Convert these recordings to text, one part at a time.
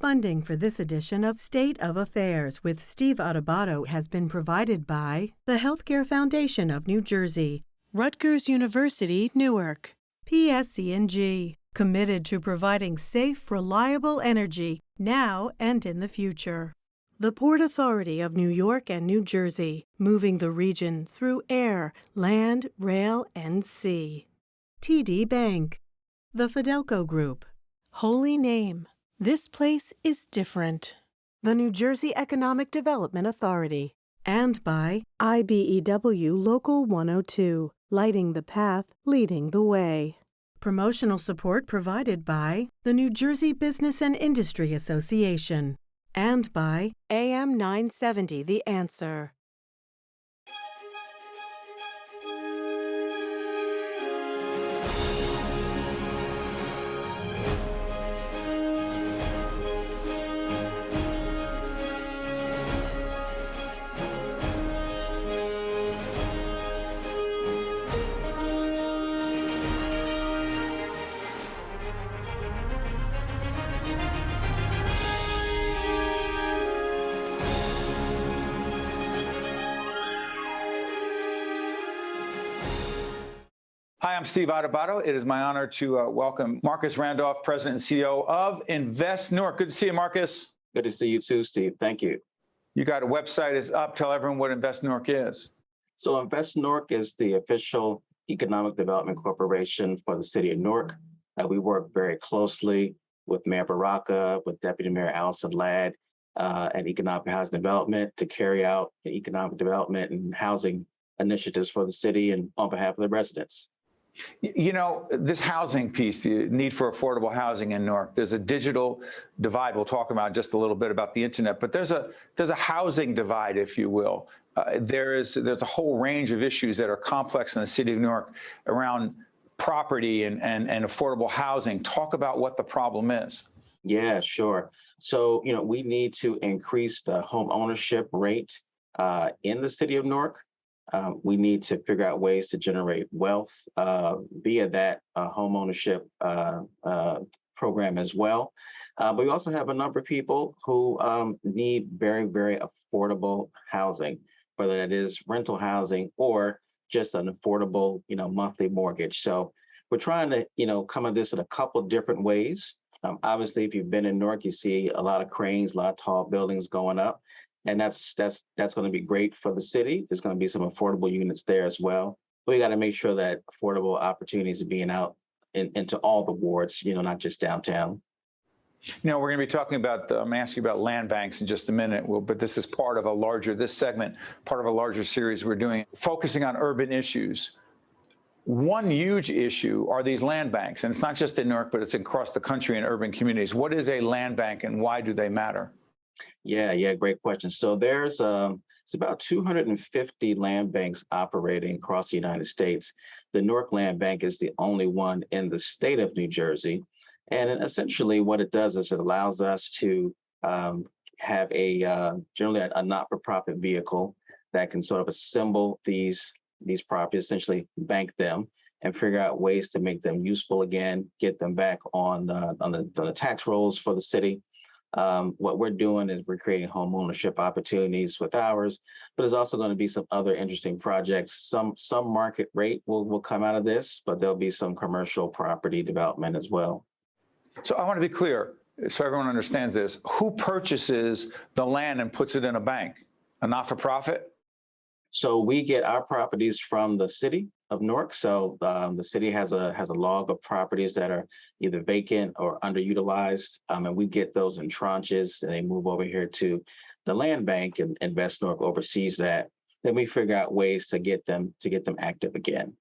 Funding for this edition of State of Affairs with Steve Adubato has been provided by the Healthcare Foundation of New Jersey, Rutgers University, Newark, PSC&G, committed to providing safe, reliable energy now and in the future. The Port Authority of New York and New Jersey, moving the region through air, land, rail, and sea. TD Bank. The Fidelco Group. Holy Name. This place is different. The New Jersey Economic Development Authority. And by IBEW Local 102, lighting the path, leading the way. Promotional support provided by the New Jersey Business and Industry Association. And by AM 970 The Answer. Hi, I'm Steve Adubato. It is my honor to welcome Marcus Randolph, President and CEO of Invest Newark. Good to see you, Marcus. Good to see you too, Steve. Thank you. You got a website, it's up. Tell everyone what Invest Newark is. So Invest Newark is the official economic development corporation for the city of Newark. We work very closely with Mayor Baraka, with Deputy Mayor Allison Ladd, and Economic Housing Development to carry out the economic development and housing initiatives for the city and on behalf of the residents. You know, this housing piece, the need for affordable housing in Newark, there's a digital divide. We'll talk about just a little bit about the internet, but there's a housing divide, if you will. There's a whole range of issues that are complex in the city of Newark around property and affordable housing. Talk about what the problem is. Yeah, sure. So, we need to increase the home ownership rate in the city of Newark. We need to figure out ways to generate wealth via that home ownership program as well. But we also have a number of people who need very, very affordable housing, whether that is rental housing or just an affordable, monthly mortgage. So we're trying to, come at this in a couple of different ways. Obviously, if you've been in Newark, you see a lot of cranes, a lot of tall buildings going up. And that's going to be great for the city. There's going to be some affordable units there as well. We got to make sure that affordable opportunities are being out into all the wards, not just downtown. We're going to be talking about, I'm going to ask you about land banks in just a minute, but this is part of this segment, part of a larger series we're doing, focusing on urban issues. One huge issue are these land banks, and it's not just in Newark, but it's across the country in urban communities. What is a land bank and why do they matter? Yeah, great question. So there's it's about 250 land banks operating across the United States. The Newark Land Bank is the only one in the state of New Jersey. And essentially what it does is it allows us to have generally a not-for-profit vehicle that can sort of assemble these properties, essentially bank them and figure out ways to make them useful again, get them back on the tax rolls for the city. What we're doing is we're creating home ownership opportunities with ours, but there's also going to be some other interesting projects. Some market rate will come out of this, but there'll be some commercial property development as well. So I want to be clear, so everyone understands this. Who purchases the land and puts it in a bank? A not-for-profit? So we get our properties from the city of Newark. So the city has a log of properties that are either vacant or underutilized, and we get those in tranches, and they move over here to the land bank, and Invest Newark oversees that. Then we figure out ways to get them active again.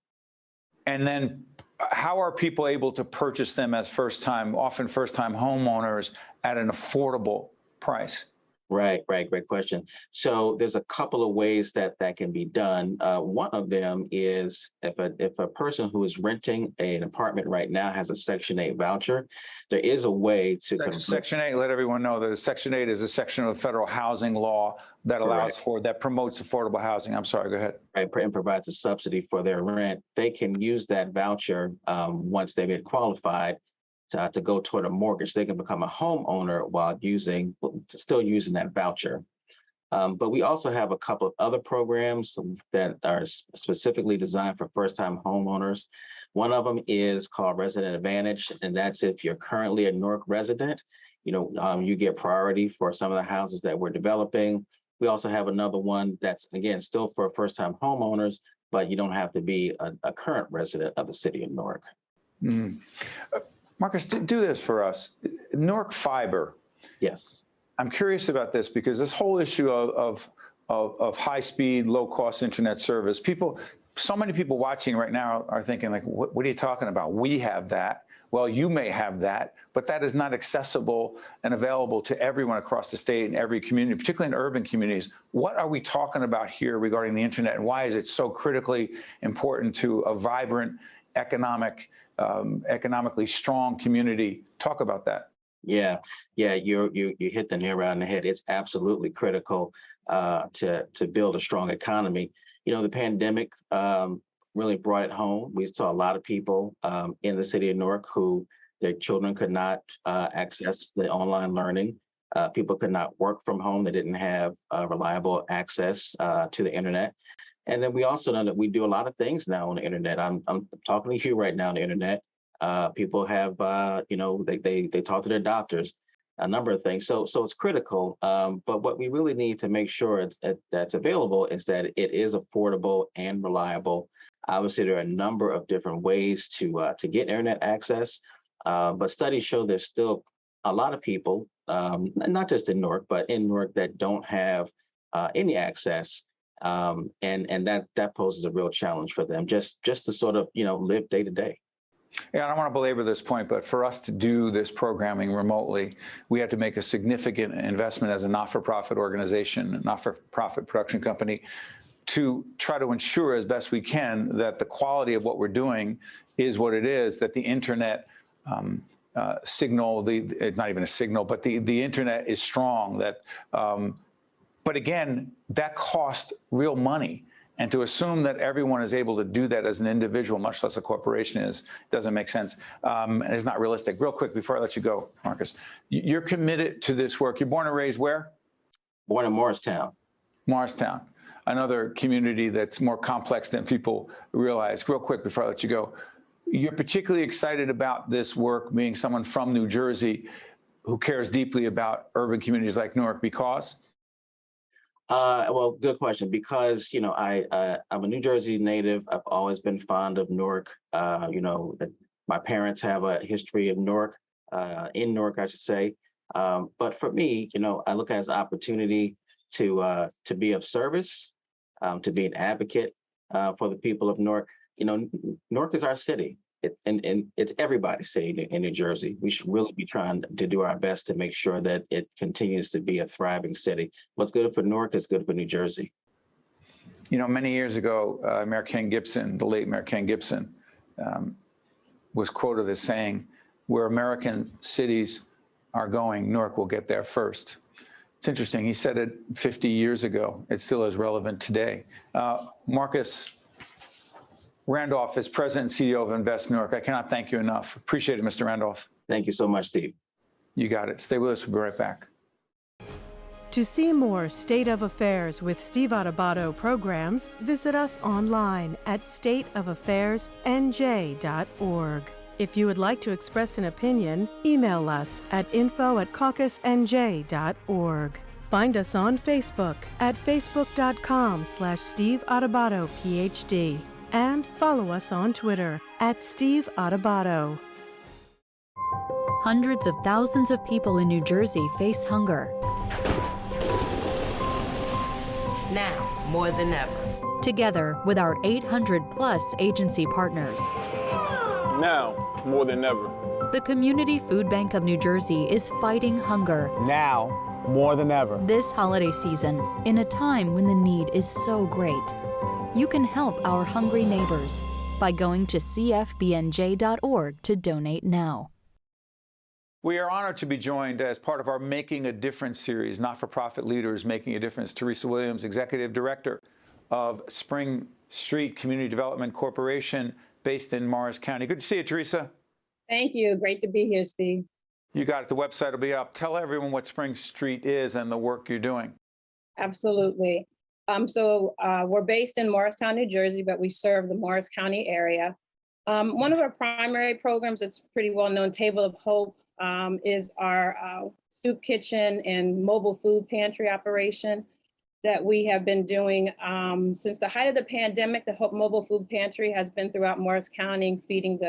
And then how are people able to purchase them as often first-time homeowners at an affordable price? Right. Great question. So there's a couple of ways that can be done. One of them is if a person who is renting an apartment right now has a Section 8 voucher, there is a way to Section 8. Let everyone know that Section 8 is a section of federal housing law that allows that promotes affordable housing. I'm sorry. Go ahead. Right, and provides a subsidy for their rent. They can use that voucher once they've been qualified to go toward a mortgage. They can become a homeowner while still using that voucher. But we also have a couple of other programs that are specifically designed for first-time homeowners. One of them is called Resident Advantage, and that's if you're currently a Newark resident, you get priority for some of the houses that we're developing. We also have another one that's, again, still for first-time homeowners, but you don't have to be a current resident of the city of Newark. Mm. Marcus, do this for us. Newark Fiber. Yes. I'm curious about this because this whole issue of high-speed, low-cost internet service, so many people watching right now are thinking, like, what are you talking about? We have that. Well, you may have that, but that is not accessible and available to everyone across the state and every community, particularly in urban communities. What are we talking about here regarding the internet, and why is it so critically important to a vibrant, economically strong community? Talk about that. Yeah, you hit the nail right on the head. It's absolutely critical to build a strong economy. The pandemic really brought it home. We saw a lot of people in the city of Newark who their children could not access the online learning. People could not work from home. They didn't have reliable access to the internet. And then we also know that we do a lot of things now on the internet. I'm talking to you right now on the internet. People have, they talk to their doctors, a number of things. So it's critical. But what we really need to make sure that's available is that it is affordable and reliable. Obviously, there are a number of different ways to get internet access, but studies show there's still a lot of people, not just in Newark, but in Newark that don't have any access, and that poses a real challenge for them just to sort of live day to day. Yeah, I don't want to belabor this point, but for us to do this programming remotely, we had to make a significant investment as a not-for-profit organization, not-for-profit production company, to try to ensure as best we can that the quality of what we're doing is what it is, that the internet signal, not even a signal, but the internet is strong. But again, that costs real money. And to assume that everyone is able to do that as an individual, much less a corporation, doesn't make sense, and is not realistic. Real quick, before I let you go, Marcus, you're committed to this work. You're born and raised where? Born in Morristown. Morristown, another community that's more complex than people realize. Real quick, before I let you go, you're particularly excited about this work, being someone from New Jersey who cares deeply about urban communities like Newark, because? Well, good question. Because I'm a New Jersey native. I've always been fond of Newark. My parents have a history of Newark, in Newark, I should say. But for me, I look at it as an opportunity to be of service, to be an advocate for the people of Newark. Newark is our city. And it's everybody's city in New Jersey. We should really be trying to do our best to make sure that it continues to be a thriving city. What's good for Newark is good for New Jersey. Many years ago, Mayor Ken Gibson, the late Mayor Ken Gibson, was quoted as saying, "Where American cities are going, Newark will get there first." It's interesting. He said it 50 years ago. It's still as relevant today. Marcus Randolph is President and CEO of Invest Newark. I cannot thank you enough. Appreciate it, Mr. Randolph. Thank you so much, Steve. You got it. Stay with us. We'll be right back. To see more State of Affairs with Steve Adubato programs, visit us online at stateofaffairsnj.org. If you would like to express an opinion, email us at info@caucusnj.org. Find us on Facebook at facebook.com/Steve Adubato, PhD. And follow us on Twitter at Steve Adubato. Hundreds of thousands of people in New Jersey face hunger. Now, more than ever. Together with our 800-plus agency partners. Now, more than ever. The Community Food Bank of New Jersey is fighting hunger. Now, more than ever. This holiday season, in a time when the need is so great. You can help our hungry neighbors by going to cfbnj.org to donate now. We are honored to be joined as part of our Making a Difference series, Not-for-Profit Leaders Making a Difference. Teresa Williams, Executive Director of Spring Street Community Development Corporation, based in Morris County. Good to see you, Teresa. Thank you. Great to be here, Steve. You got it. The website will be up. Tell everyone what Spring Street is and the work you're doing. Absolutely. We're based in Morristown, New Jersey, but we serve the Morris County area. One of our primary programs that's pretty well known, Table of Hope, is our soup kitchen and mobile food pantry operation that we have been doing since the height of the pandemic. The Hope Mobile Food Pantry has been throughout Morris County, feeding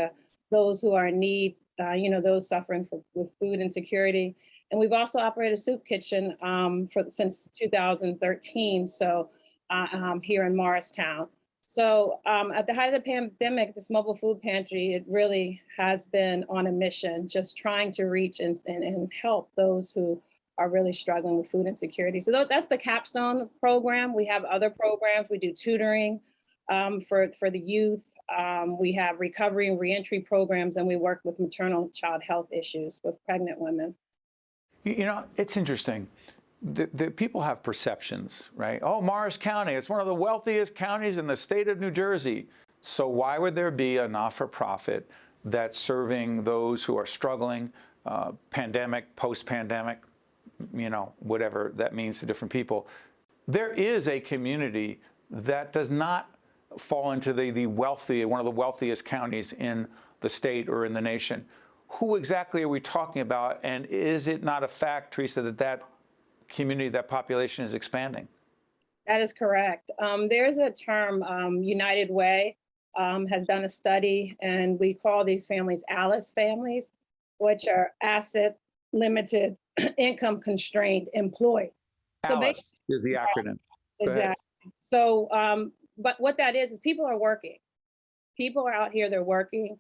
those who are in need, those suffering with food insecurity. And we've also operated a soup kitchen since 2013, here in Morristown. So at the height of the pandemic, this mobile food pantry, it really has been on a mission, just trying to reach and help those who are really struggling with food insecurity. So that's the capstone program. We have other programs. We do tutoring for the youth. We have recovery and reentry programs, and we work with maternal child health issues with pregnant women. It's interesting. The people have perceptions, right? Oh, Morris County, it's one of the wealthiest counties in the state of New Jersey. So why would there be a not-for-profit that's serving those who are struggling, pandemic, post-pandemic, whatever that means to different people? There is a community that does not fall into the wealthy, one of the wealthiest counties in the state or in the nation. Who exactly are we talking about? And is it not a fact, Teresa, that community, that population is expanding? That is correct. There's a term, United Way has done a study, and we call these families ALICE families, which are asset limited, income constrained, employed. ALICE is the acronym. Exactly. So, but what that is people are working. People are out here, they're working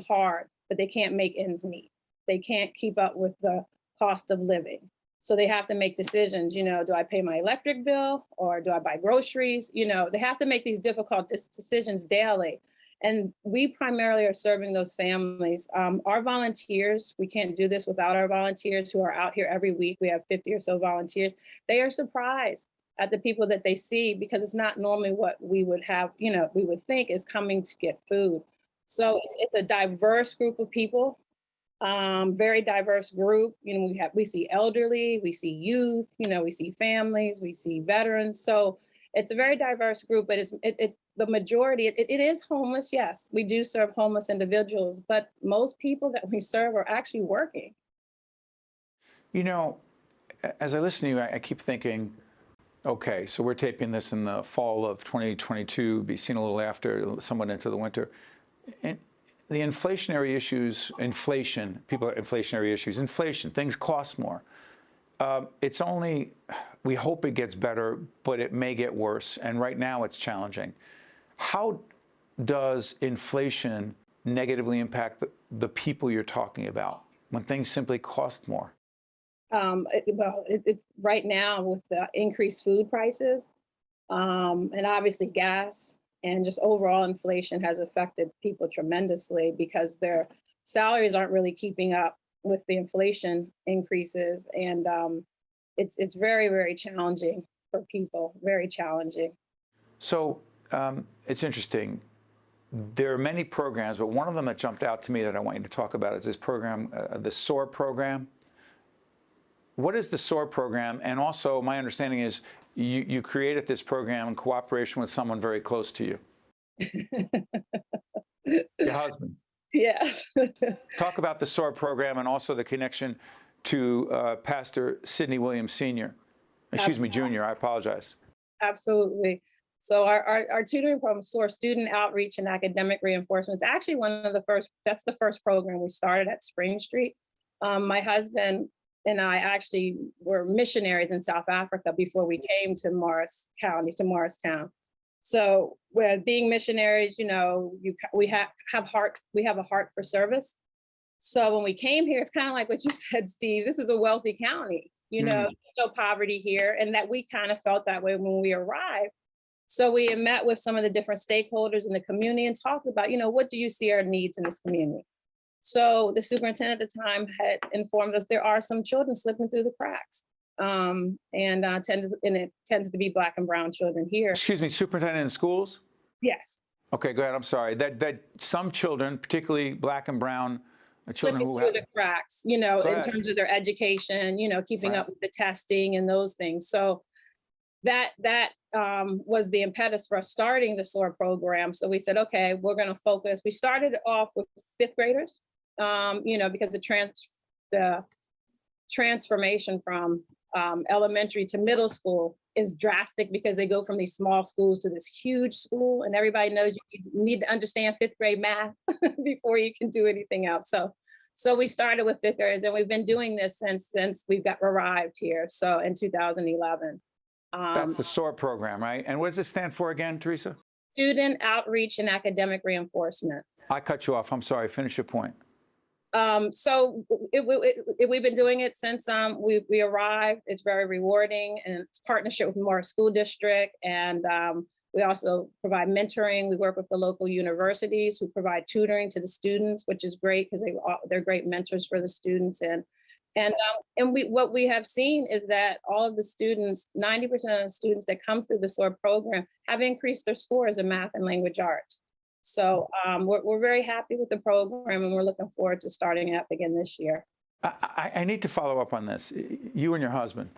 hard, but they can't make ends meet. They can't keep up with the cost of living. So they have to make decisions, do I pay my electric bill or do I buy groceries? They have to make these difficult decisions daily. And we primarily are serving those families. Our volunteers, we can't do this without our volunteers who are out here every week. We have 50 or so volunteers. They are surprised at the people that they see because it's not normally what we would have, we would think is coming to get food. So it's a diverse group of people. Very diverse group. We see elderly, we see youth, we see families, we see veterans. So it's a very diverse group, but the majority, it is homeless. Yes, we do serve homeless individuals, but most people that we serve are actually working. As I listen to you, I keep thinking, okay, so we're taping this in the fall of 2022, be seen a little after, somewhat into the winter. And the inflationary issues, things cost more. We hope it gets better, but it may get worse. And right now it's challenging. How does inflation negatively impact the people you're talking about when things simply cost more? It's right now with the increased food prices and obviously gas. And just overall inflation has affected people tremendously because their salaries aren't really keeping up with the inflation increases. And it's very, very challenging for people, very challenging. So it's interesting. There are many programs, but one of them that jumped out to me that I want you to talk about is this program, the SOAR program. What is the SOAR program? And also, my understanding is you created this program in cooperation with someone very close to you. Your husband. Yes. Talk about the SOAR program and also the connection to Pastor Sidney Williams Sr. Jr. I apologize. Absolutely. So our tutoring program, SOAR, Student Outreach and Academic Reinforcement, is actually that's the first program we started at Spring Street. My husband and I actually were missionaries in South Africa before we came to Morris County, to Morristown. So with being missionaries, we have a heart for service. So when we came here, it's kind of like what you said, Steve, this is a wealthy county, there's no poverty here, and that we kind of felt that way when we arrived. So we met with some of the different stakeholders in the community and talked about, what do you see our needs in this community? So the superintendent at the time had informed us there are some children slipping through the cracks. It tends to be Black and brown children here. Excuse me, superintendent in schools? Yes. Okay, go ahead. I'm sorry. That some children, particularly Black and brown children slipping who through have, the cracks, you know, Go in ahead. terms of their education, you know, keeping Right. up with the testing and those things. So that was the impetus for us starting the SOAR program. So we said, okay, we're going to focus. We started off with fifth graders, you know, because the transformation from elementary to middle school is drastic because they go from these small schools to this huge school, and everybody knows you need to understand fifth grade math before you can do anything else. So we started with fifth graders, and we've been doing this since we've arrived here. So in 2011. That's the SOAR program, right? And what does it stand for again, Teresa? Student Outreach and Academic Reinforcement. I cut you off. I'm sorry. Finish your point. So we've been doing it since we arrived. It's very rewarding, and it's partnership with Morris School District. And we also provide mentoring. We work with the local universities who provide tutoring to the students, which is great because they're great mentors for the students. And what we have seen is that all of the students, 90% of the students that come through the SOAR program have increased their scores in math and language arts. So we're very happy with the program, and we're looking forward to starting it up again this year. I need to follow up on this. You and your husband,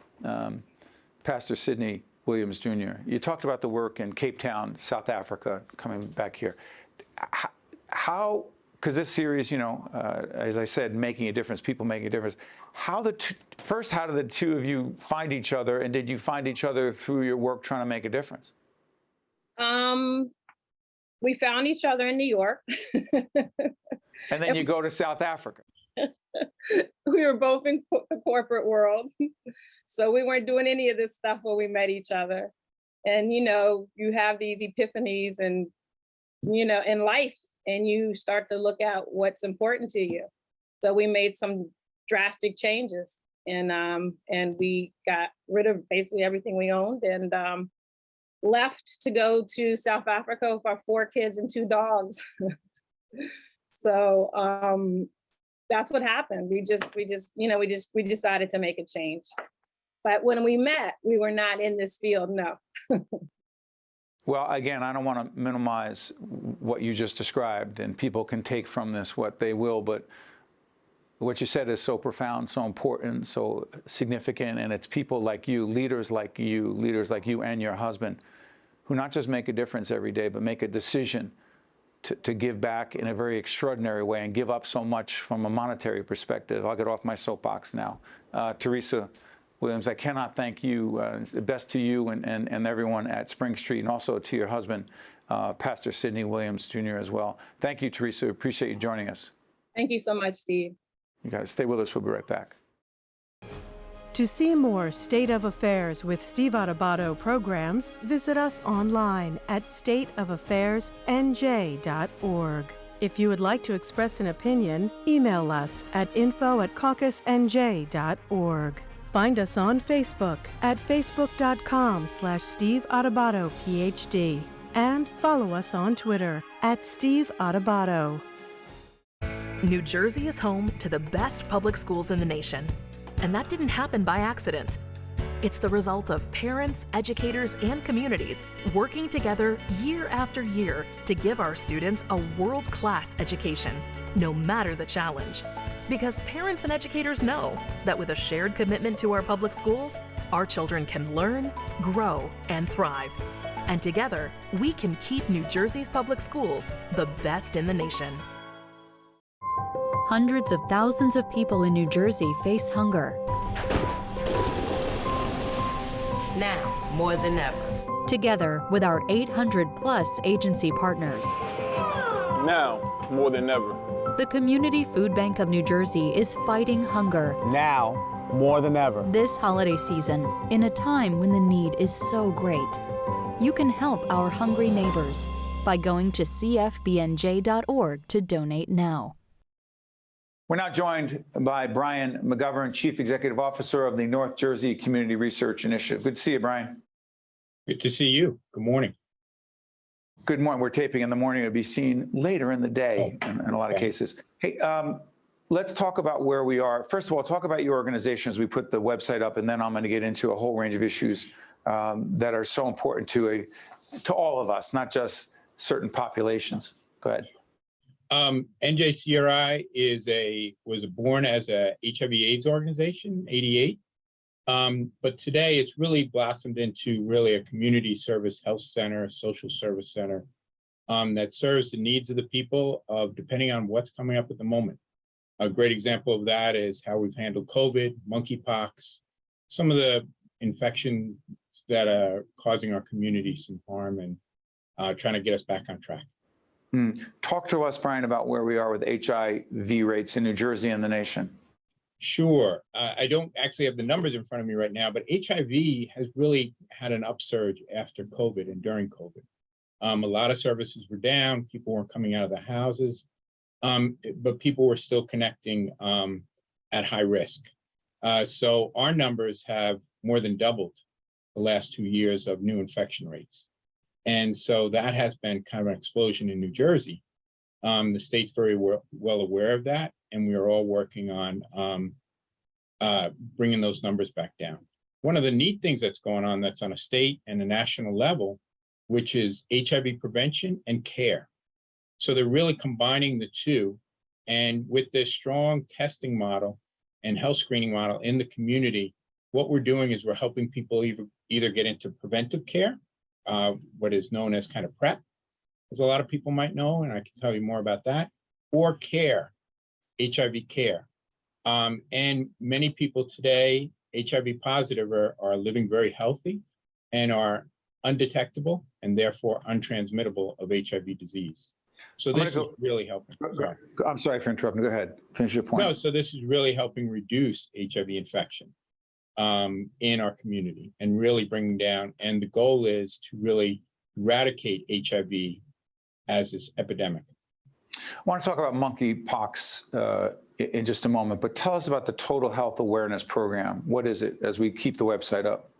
Pastor Sidney Williams Jr., you talked about the work in Cape Town, South Africa, coming back here. How, because this series, you know, as I said, making a difference, people making a difference. How did the two of you find each other, and did you find each other through your work trying to make a difference? We found each other in New York. And then you go to South Africa. We were both in the corporate world. So we weren't doing any of this stuff when we met each other. And, you know, you have these epiphanies and, you know, in life, and you start to look at what's important to you. So we made some drastic changes, and we got rid of basically everything we owned, and left to go to South Africa with our 4 kids and 2 dogs. So that's what happened. We decided to make a change. But when we met, we were not in this field, no. Well, again, I don't want to minimize what you just described, and people can take from this what they will, but what you said is so profound, so important, so significant, and it's people like you, leaders like you and your husband, who not just make a difference every day, but make a decision to give back in a very extraordinary way and give up so much from a monetary perspective. I'll get off my soapbox now. Teresa Williams, I cannot thank you. The best to you and everyone at Spring Street, and also to your husband, Pastor Sidney Williams Jr. as well. Thank you, Teresa. Appreciate you joining us. Thank you so much, Steve. You guys stay with us. We'll be right back. To see more State of Affairs with Steve Adubato programs, visit us online at stateofaffairsnj.org. If you would like to express an opinion, email us at info@caucusnj.org. Find us on Facebook at facebook.com/Steve Adubato PhD, and follow us on Twitter at Steve Adubato. New Jersey is home to the best public schools in the nation. And that didn't happen by accident. It's the result of parents, educators, and communities working together year after year to give our students a world-class education, no matter the challenge. Because parents and educators know that with a shared commitment to our public schools, our children can learn, grow, and thrive. And together, we can keep New Jersey's public schools the best in the nation. Hundreds of thousands of people in New Jersey face hunger. Now, more than ever. Together with our 800-plus agency partners, Now, more than ever. the Community Food Bank of New Jersey is fighting hunger Now, more than ever. this holiday season in a time when the need is so great. You can help our hungry neighbors by going to cfbnj.org to donate now. We're now joined by Brian McGovern, Chief Executive Officer of the North Jersey Community Research Initiative. Good to see you, Brian. Good to see you. Good morning. Good morning. We're taping in the morning. It'll be seen later in the day in a lot of cases. Hey, let's talk about where we are. First of all, talk about your organization as we put the website up, and then I'm going to get into a whole range of issues that are so important to all of us, not just certain populations. Go ahead. NJCRI was born as a HIV/AIDS organization, '88. But today it's really blossomed into really a community service health center, social service center that serves the needs of the people depending on what's coming up at the moment. A great example of that is how we've handled COVID, monkeypox, some of the infections that are causing our community some harm and trying to get us back on track. Talk to us, Brian, about where we are with HIV rates in New Jersey and the nation. Sure. I don't actually have the numbers in front of me right now, but HIV has really had an upsurge after COVID and during COVID. A lot of services were down, people weren't coming out of the houses, but people were still connecting at high risk. So our numbers have more than doubled the last 2 years of new infection rates. And so that has been kind of an explosion in New Jersey. The state's very well aware of that, and we are all working on bringing those numbers back down. One of the neat things that's going on that's on a state and a national level, which is HIV prevention and care. So they're really combining the two. And with this strong testing model and health screening model in the community, what we're doing is we're helping people either get into preventive care, what is known as kind of PrEP, as a lot of people might know, and I can tell you more about that, or care, HIV care. And many people today, HIV positive, are living very healthy and are undetectable and therefore untransmittable of HIV disease. So this is really helping. Sorry. I'm sorry for interrupting. Go ahead. Finish your point. No, so this is really helping reduce HIV infection in our community and really bringing down. And the goal is to really eradicate HIV as this epidemic. I want to talk about monkeypox in just a moment, but tell us about the Total Health Awareness Program. What is it as we keep the website up?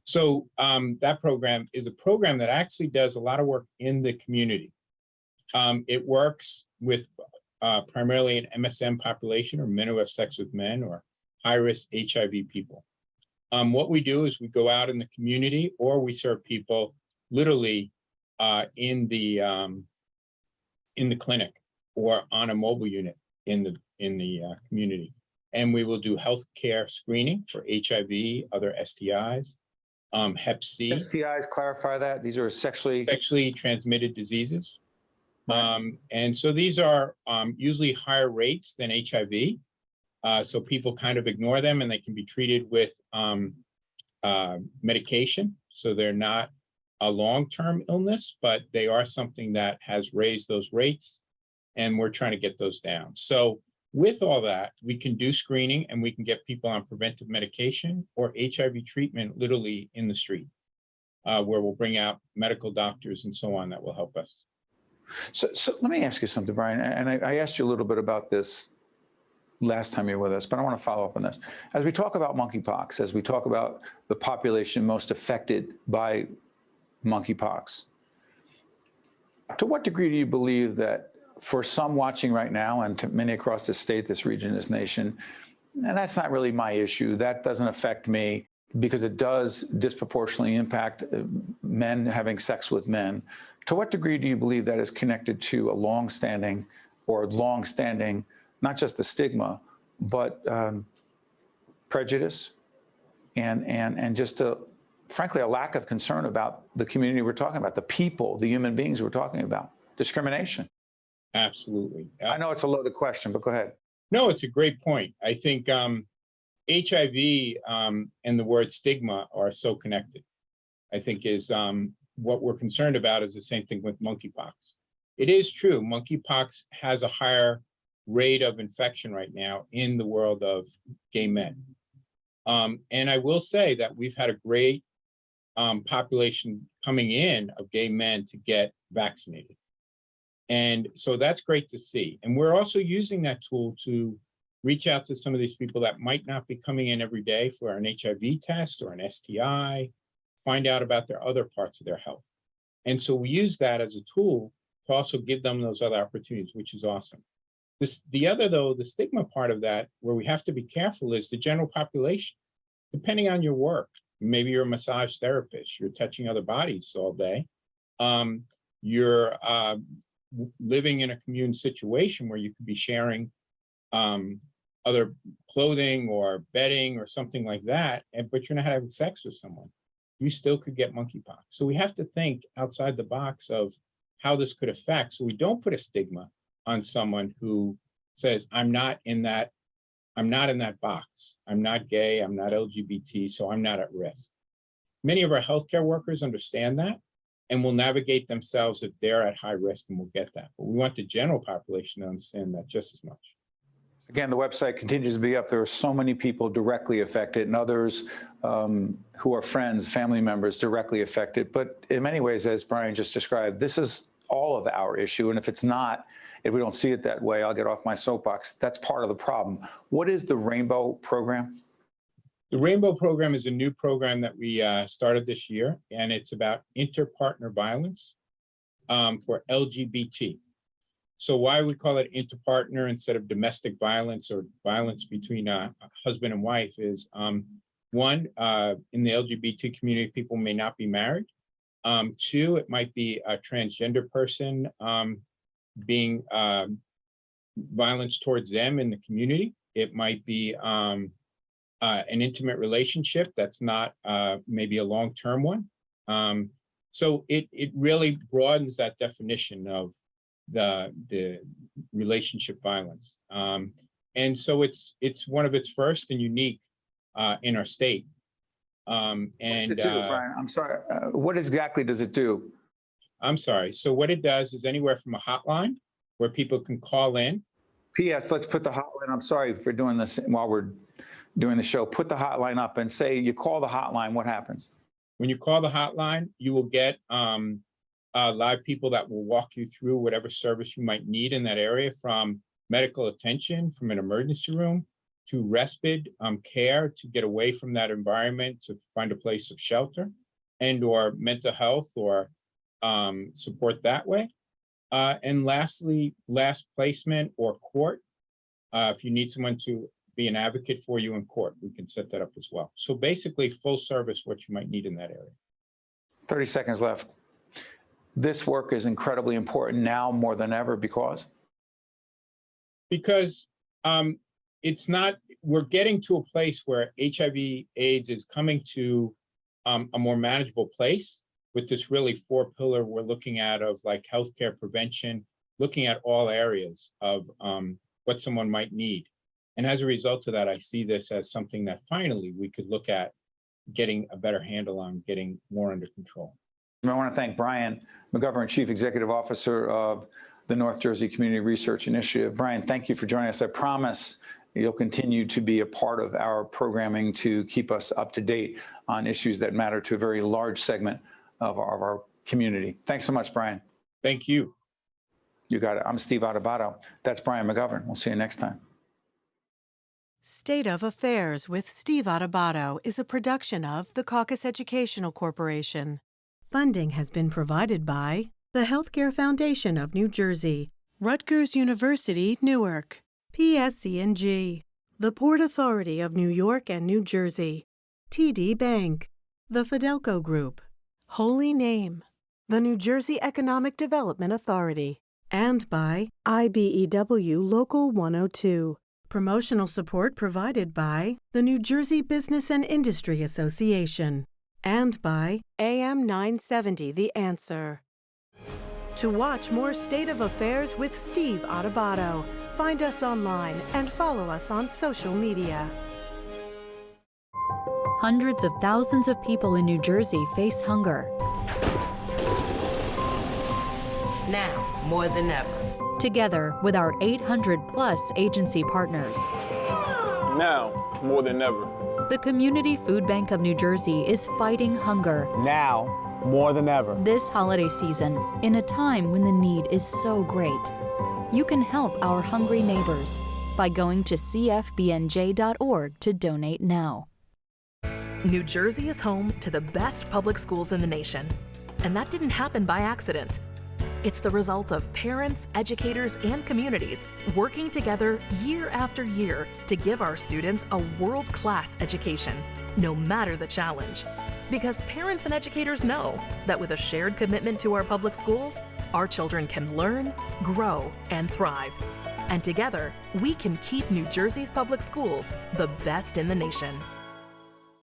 So that program is a program that actually does a lot of work in the community. It works with primarily an MSM population, or men who have sex with men, or high-risk HIV people. What we do is we go out in the community, or we serve people literally in the clinic or on a mobile unit in the community. And we will do health care screening for HIV, other STIs, Hep C. STIs, clarify that. These are sexually transmitted diseases. And so these are usually higher rates than HIV. So people kind of ignore them, and they can be treated with medication. So they're not a long-term illness, but they are something that has raised those rates, and we're trying to get those down. So with all that, we can do screening, and we can get people on preventive medication or HIV treatment literally in the street, where we'll bring out medical doctors and so on that will help us. So let me ask you something, Brian, and I asked you a little bit about this last time you were with us, but I want to follow up on this. As we talk about monkeypox, as we talk about the population most affected by monkeypox, to what degree do you believe that for some watching right now, and to many across the state, this region, this nation, and that's not really my issue, that doesn't affect me because it does disproportionately impact men having sex with men, to what degree do you believe that is connected to a long-standing, not just the stigma, but prejudice and just frankly, a lack of concern about the community we're talking about, the people, the human beings we're talking about, discrimination? Absolutely. I know it's a loaded question, but go ahead. No, it's a great point. I think HIV and the word stigma are so connected. I think is what we're concerned about is the same thing with monkeypox. It is true, monkeypox has a higher rate of infection right now in the world of gay men. And I will say that we've had a great population coming in of gay men to get vaccinated. And so that's great to see. And we're also using that tool to reach out to some of these people that might not be coming in every day for an HIV test or an STI, find out about their other parts of their health. And so we use that as a tool to also give them those other opportunities, which is awesome. The other, though, the stigma part of that, where we have to be careful, is the general population. Depending on your work, maybe you're a massage therapist, you're touching other bodies all day, you're living in a commune situation where you could be sharing other clothing or bedding or something like that, but you're not having sex with someone, you still could get monkeypox. So we have to think outside the box of how this could affect, so we don't put a stigma on someone who says, I'm not in that box. I'm not gay, I'm not LGBT, so I'm not at risk. Many of our healthcare workers understand that and will navigate themselves if they're at high risk, and will get that. But we want the general population to understand that just as much. Again, the website continues to be up. There are so many people directly affected and others who are friends, family members directly affected. But in many ways, as Brian just described, this is all of our issue. And if it's not, if we don't see it that way, I'll get off my soapbox. That's part of the problem. What is the Rainbow program? The Rainbow program is a new program that we started this year, and it's about inter-partner violence for LGBT. So why we call it inter-partner instead of domestic violence or violence between husband and wife is, one, in the LGBT community, people may not be married. Two, it might be a transgender person being violence towards them in the community. It might be an intimate relationship that's not maybe a long-term one. So it really broadens that definition of the relationship violence. And so it's one of its first and unique in our state. And what does it do, Brian? I'm sorry. What exactly does it do? I'm sorry. So what it does is anywhere from a hotline where people can call in. P.S. Let's put the hotline. I'm sorry for doing this while we're doing the show. Put the hotline up and say you call the hotline. What happens? When you call the hotline, you will get live people that will walk you through whatever service you might need in that area, from medical attention, from an emergency room, to respite care to get away from that environment, to find a place of shelter, and or mental health or support that way. And lastly, last placement or court. If you need someone to be an advocate for you in court, we can set that up as well. So basically full service, what you might need in that area. 30 seconds left. This work is incredibly important now more than ever because it's not, we're getting to a place where HIV/AIDS is coming to a more manageable place with this really 4-pillar we're looking at of like healthcare prevention, looking at all areas of what someone might need. And as a result of that, I see this as something that finally we could look at getting a better handle on, getting more under control. I want to thank Brian McGovern, Chief Executive Officer of the North Jersey Community Research Initiative. Brian, thank you for joining us. I promise you'll continue to be a part of our programming to keep us up to date on issues that matter to a very large segment of our community. Thanks so much, Brian. Thank you. You got it. I'm Steve Adubato. That's Brian McGovern. We'll see you next time. State of Affairs with Steve Adubato is a production of the Caucus Educational Corporation. Funding has been provided by the Healthcare Foundation of New Jersey, Rutgers University, Newark, PSC&G, the Port Authority of New York and New Jersey, TD Bank, the Fidelco Group, Holy Name, the New Jersey Economic Development Authority, and by IBEW Local 102. Promotional support provided by the New Jersey Business and Industry Association and by AM 970 The Answer. To watch more State of Affairs with Steve Adubato, find us online and follow us on social media. Hundreds of thousands of people in New Jersey face hunger. Now, more than ever. Together with our 800-plus agency partners. Now, more than ever. The Community Food Bank of New Jersey is fighting hunger. Now, more than ever. This holiday season, in a time when the need is so great. You can help our hungry neighbors by going to cfbnj.org to donate now. New Jersey is home to the best public schools in the nation. And that didn't happen by accident. It's the result of parents, educators, and communities working together year after year to give our students a world-class education, no matter the challenge. Because parents and educators know that with a shared commitment to our public schools, our children can learn, grow, and thrive. And together, we can keep New Jersey's public schools the best in the nation.